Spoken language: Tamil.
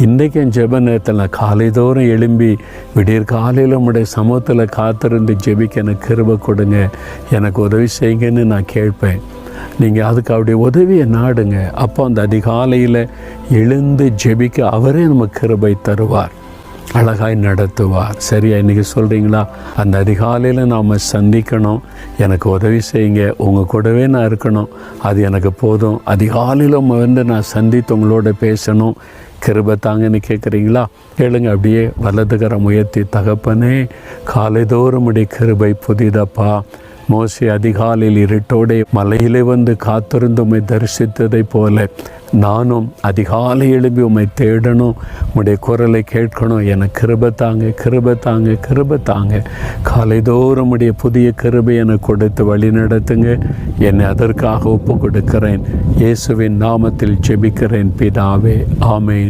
இன்றைக்கு என் ஜெப நேரத்தில் நான் காலைதோறும் எழும்பி விடியற் காலையில் உம்முடைய சமூகத்தில் காத்திருந்து ஜெபிக்க எனக்கு கிருபை கொடுங்க, எனக்கு உதவி செய்யுங்கன்னு நான் கேட்பேன். நீங்கள் அதுக்கு அவருடைய உதவியை நாடுங்க. அப்போ அந்த அதிகாலையில் எழுந்து ஜெபிக்க அவரே நமக்கு கிருபை தருவார், அழகாய் நடத்துவார். சரியா? இன்றைக்கி சொல்கிறீங்களா? அந்த அதிகாலையில் நாம் சந்திக்கணும், எனக்கு உதவி செய்யுங்க, உங்கள் கூடவே நான் இருக்கணும், அது எனக்கு போதும். அதிகாலையில் வந்து நான் சந்தித்து உங்களோட பேசணும், கிருபை தாங்கன்னு கேட்குறீங்களா? கேளுங்க. அப்படியே வலதுகரம் உயர்த்தி, தகப்பனே காலைதோறும் உடைய கிருபை புதிதப்பா. மோசே அதிகாலையில் இருட்டோടെ மலையிலே வந்து காத்திருந்து உம்மை தரிசித்ததை போல நானும் அதிகாலை எழுப்பி உம்மை தேடணும், உம்முடைய குரலை கேட்கணும். எனக்கு கிருபை தாங்க, கிருபை தாங்க, கிருபை தாங்க. காலைதோறும் உடைய புதிய கிருபை எனக்கு கொடுத்து வழி நடத்துங்க. என்னை அதற்காக ஒப்பு கொடுக்கிறேன். இயேசுவின் நாமத்தில் ஜெபிக்கிறேன் பிதாவே, ஆமென்.